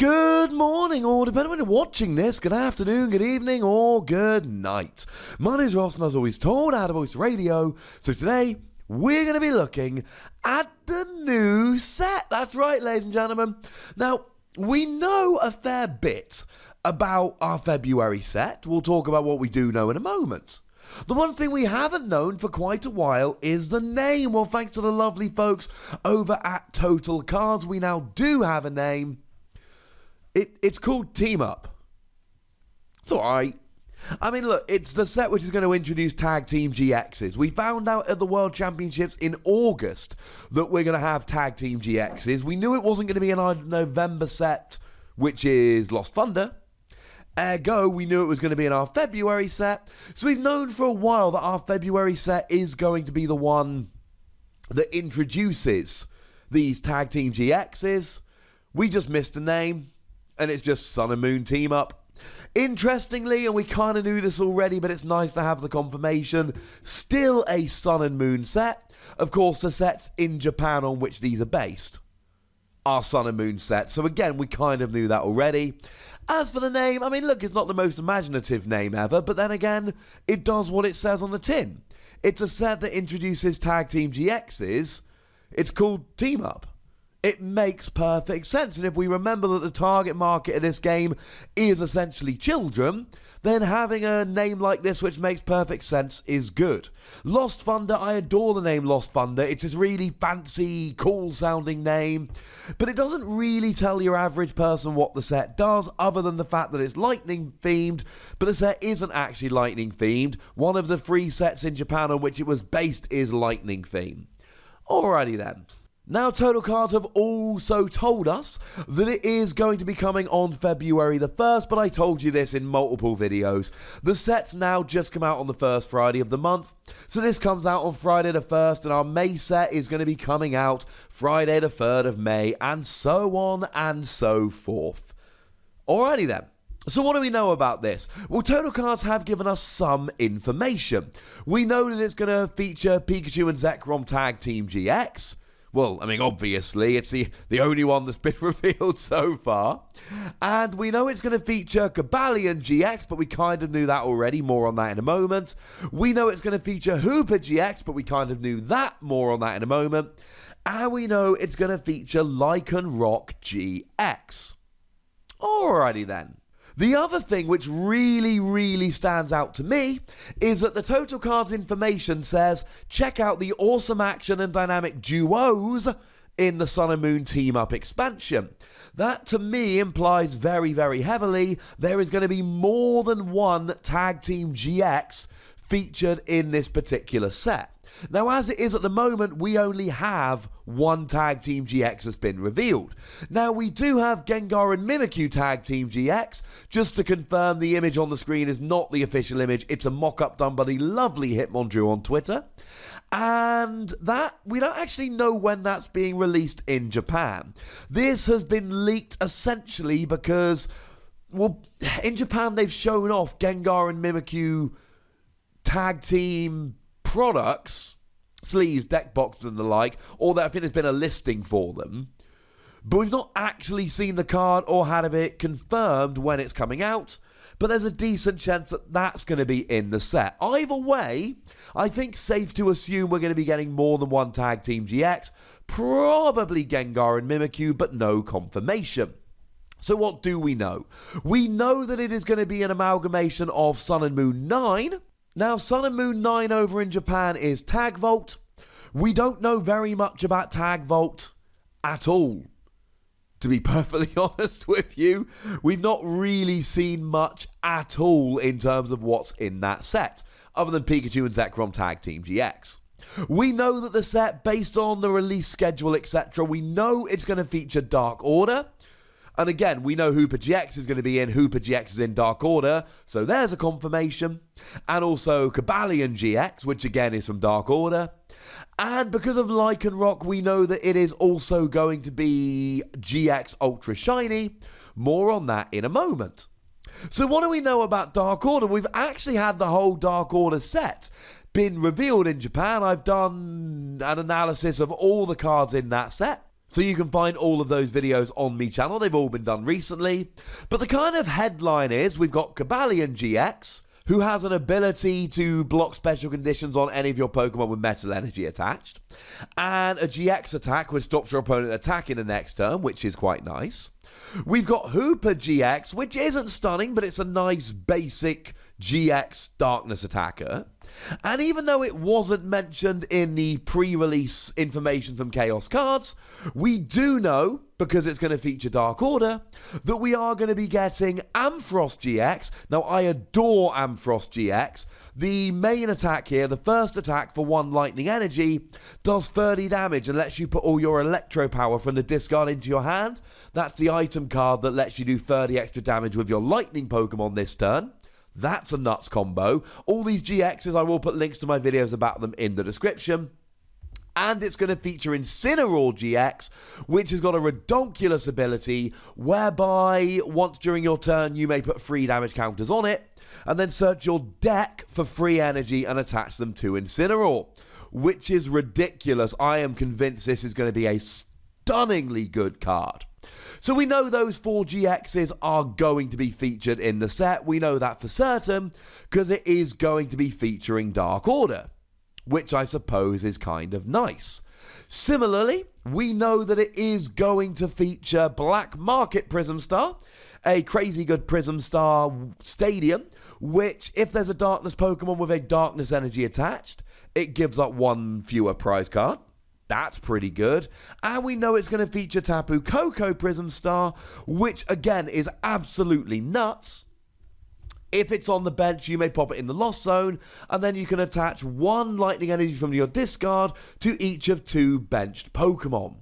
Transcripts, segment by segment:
Good morning, or depending on when you're watching this, good afternoon, good evening, or good night. My name is Ross, and as always told, out of Voice Radio. So today, we're going to be looking at the new set. That's right, ladies and gentlemen. Now, we know a fair bit about our February set. We'll talk about what we do know in a moment. The one thing we haven't known for quite a while is the name. Well, thanks to the lovely folks over at Total Cards, we now do have a name. It's called Team Up. It's alright. I mean, look, it's the set which is going to introduce Tag Team GXs. We found out at the World Championships in August that we're going to have Tag Team GXs. We knew it wasn't going to be in our November set, which is Lost Thunder. Ergo, we knew it was going to be in our February set. So we've known for a while that our February set is going to be the one that introduces these Tag Team GXs. We just missed a name. And it's just Sun and Moon Team Up. Interestingly, and we kind of knew this already, but it's nice to have the confirmation, still a Sun and Moon set. Of course, the sets in Japan on which these are based are Sun and Moon sets. So again, we kind of knew that already. As for the name, I mean, look, it's not the most imaginative name ever, but then again, it does what it says on the tin. It's a set that introduces Tag Team GXs. It's called Team Up. It makes perfect sense, and if we remember that the target market of this game is essentially children, then having a name like this which makes perfect sense is good. Lost Thunder, I adore the name Lost Thunder. It's this really fancy, cool-sounding name, but it doesn't really tell your average person what the set does, other than the fact that it's lightning-themed, but the set isn't actually lightning-themed. One of the 3 sets in Japan on which it was based is lightning-themed. Alrighty then. Now, Total Cards have also told us that it is going to be coming on February the 1st, but I told you this in multiple videos. The sets now just come out on the first Friday of the month, so this comes out on Friday the 1st, and our May set is going to be coming out Friday the 3rd of May, and so on and so forth. Alrighty then. So what do we know about this? Well, Total Cards have given us some information. We know that it's going to feature Pikachu and Zekrom Tag Team GX. Well, I mean, obviously, it's the only one that's been revealed so far. And we know it's going to feature Cobalion GX, but we kind of knew that already. More on that in a moment. We know it's going to feature Hooper GX, but we kind of knew that. More on that in a moment. And we know it's going to feature Lycanroc GX. Alrighty then. The other thing which really stands out to me is that the Total Cards information says, check out the awesome action and dynamic duos in the Sun and Moon Team Up expansion. That to me implies very heavily there is going to be more than one Tag Team GX featured in this particular set. Now, as it is at the moment, we only have one Tag Team GX that's been revealed. Now, we do have Gengar and Mimikyu Tag Team GX. Just to confirm, the image on the screen is not the official image. It's a mock-up done by the lovely Hitmondrew on Twitter. And that, we don't actually know when that's being released in Japan. This has been leaked essentially because, well, in Japan they've shown off Gengar and Mimikyu Tag Team products, sleeves, deck boxes and the like, or that I think there's been a listing for them, but we've not actually seen the card or had it confirmed when it's coming out, but there's a decent chance that that's going to be in the set. Either way, I think safe to assume we're going to be getting more than one Tag Team GX, probably Gengar and Mimikyu, but no confirmation. So what do we know? We know that it is going to be an amalgamation of Sun and Moon 9. Now, Sun and Moon 9 over in Japan is Tag Vault. We don't know very much about Tag Vault at all, to be perfectly honest with you. We've not really seen much at all in terms of what's in that set, other than Pikachu and Zekrom Tag Team GX. We know that the set, based on the release schedule, etc., we know it's going to feature Dark Order. And again, we know Hooper GX is going to be in. Hooper GX is in Dark Order, so there's a confirmation. And also Cobalion GX, which again is from Dark Order. And because of Lycanroc, we know that it is also going to be GX Ultra Shiny. More on that in a moment. So what do we know about Dark Order? We've actually had the whole Dark Order set been revealed in Japan. I've done an analysis of all the cards in that set. So you can find all of those videos on me channel. They've all been done recently. But the kind of headline is we've got Cobalion GX, who has an ability to block special conditions on any of your Pokemon with Metal Energy attached. And a GX attack which stops your opponent attacking the next turn, which is quite nice. We've got Hooper GX, which isn't stunning, but it's a nice basic GX Darkness attacker. And even though it wasn't mentioned in the pre-release information from Chaos Cards, we do know, because it's going to feature Dark Order, that we are going to be getting Ampharos GX. Now, I adore Ampharos GX. The main attack here, the first attack for 1 lightning energy, does 30 damage and lets you put all your electro power from the discard into your hand. That's the item card that lets you do 30 extra damage with your lightning Pokemon this turn. That's a nuts combo. All these GXs, I will put links to my videos about them in the description. And it's going to feature Incineroar GX, which has got a redonkulous ability whereby once during your turn you may put 3 damage counters on it and then search your deck for free energy and attach them to Incineroar, which is ridiculous. I am convinced this is going to be a stunningly good card. So we know those 4 GXs are going to be featured in the set. We know that for certain because it is going to be featuring Dark Order, which I suppose is kind of nice. Similarly, we know that it is going to feature Black Market Prism Star, a crazy good Prism Star Stadium, which if there's a Darkness Pokemon with a Darkness Energy attached, it gives up 1 fewer prize card. That's pretty good. And we know it's going to feature Tapu Koko Prism Star, which again is absolutely nuts. If it's on the bench, you may pop it in the Lost Zone, and then you can attach 1 lightning energy from your discard to each of 2 benched Pokemon,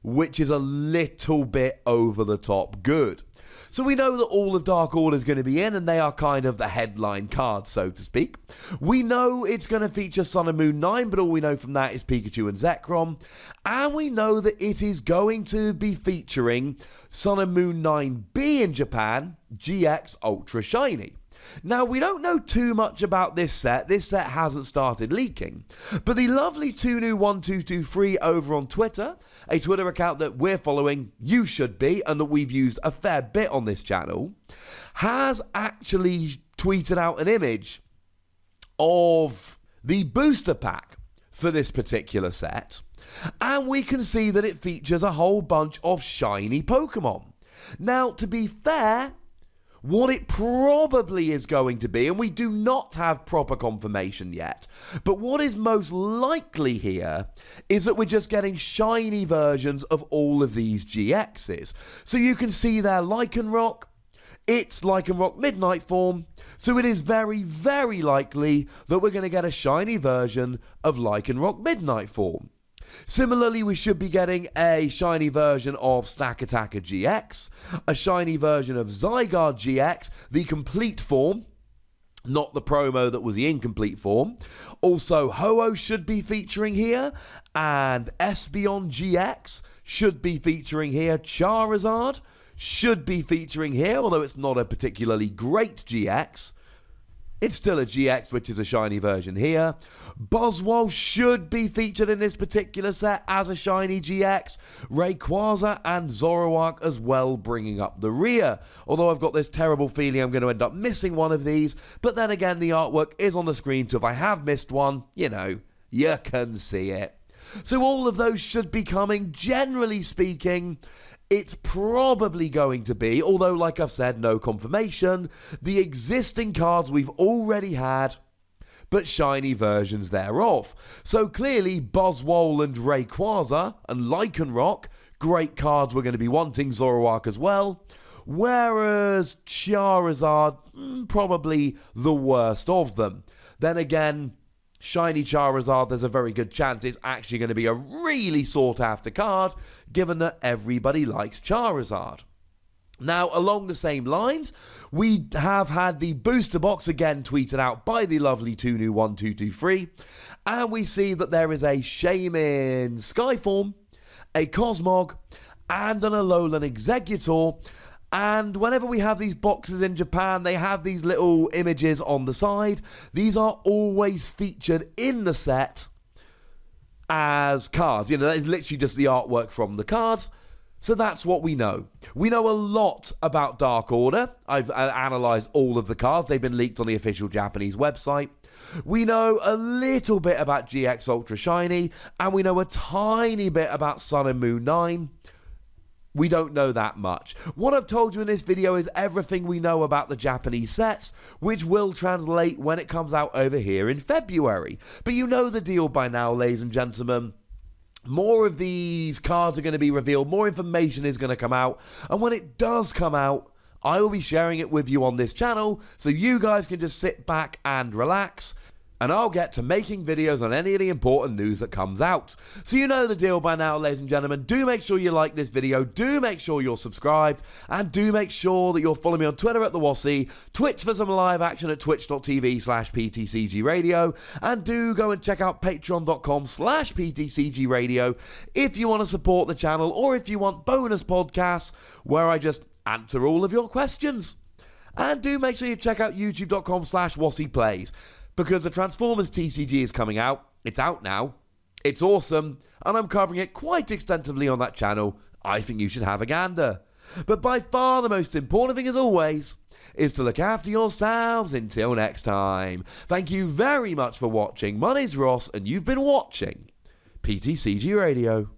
which is a little bit over the top good. So we know that all of Dark Order is going to be in, and they are kind of the headline cards, so to speak. We know it's going to feature Sun and Moon 9, but all we know from that is Pikachu and Zekrom. And we know that it is going to be featuring Sun and Moon 9B in Japan, GX Ultra Shiny. Now, we don't know too much about this set. This set hasn't started leaking. But the lovely Tunu1223 over on Twitter, a Twitter account that we're following, you should be, and that we've used a fair bit on this channel, has actually tweeted out an image of the booster pack for this particular set. And we can see that it features a whole bunch of shiny Pokemon. Now, to be fair, what it probably is going to be, and we do not have proper confirmation yet, but what is most likely here is that we're just getting shiny versions of all of these GXs. So you can see there Lycanroc, it's Lycanroc Midnight form, so it is very, very likely that we're going to get a shiny version of Lycanroc Midnight form. Similarly, we should be getting a shiny version of Stack Attacker GX, a shiny version of Zygarde GX, the complete form, not the promo that was the incomplete form. Also, Ho-Oh should be featuring here, and Espeon GX should be featuring here. Charizard should be featuring here, although it's not a particularly great GX. It's still a GX, which is a shiny version here. Buzzwole should be featured in this particular set as a shiny GX. Rayquaza and Zoroark as well, bringing up the rear. Although I've got this terrible feeling I'm going to end up missing one of these. But then again, the artwork is on the screen, so if I have missed one, you know, you can see it. So all of those should be coming. Generally speaking, it's probably going to be, although like I've said, no confirmation, the existing cards we've already had, but shiny versions thereof. So clearly Buzzwole and Rayquaza and Lycanroc, great cards we're going to be wanting, Zoroark as well. Whereas Charizard, probably the worst of them. Then again, shiny Charizard, there's a very good chance it's actually going to be a really sought after card, given that everybody likes Charizard. Now, along the same lines, we have had the booster box again tweeted out by the lovely Tunu1223, and we see that there is a Shaymin Skyform, a Cosmog, and an Alolan Executor. And whenever we have these boxes in Japan, they have these little images on the side. These are always featured in the set as cards. You know, it's literally just the artwork from the cards. So that's what we know. We know a lot about Dark Order. I've analysed all of the cards. They've been leaked on the official Japanese website. We know a little bit about GX Ultra Shiny, and we know a tiny bit about Sun and Moon 9. We don't know that much. What I've told you in this video is everything we know about the Japanese sets, which will translate when it comes out over here in February. But you know the deal by now, ladies and gentlemen. More of these cards are going to be revealed, more information is going to come out, and when it does come out, I will be sharing it with you on this channel, so you guys can just sit back and relax, and I'll get to making videos on any of the important news that comes out. So you know the deal by now, ladies and gentlemen. Do make sure you like this video, do make sure you're subscribed, and do make sure that you'll follow me on Twitter at the Wassy, Twitch for some live action at twitch.tv/PTCGRadio, and do go and check out patreon.com/PTCGRadio if you want to support the channel, or if you want bonus podcasts where I just answer all of your questions. And do make sure you check out youtube.com/WassyPlays, because the Transformers TCG is coming out. It's out now. It's awesome, and I'm covering it quite extensively on that channel. I think you should have a gander. But by far the most important thing, as always, is to look after yourselves until next time. Thank you very much for watching. My name's Ross, and you've been watching PTCG Radio.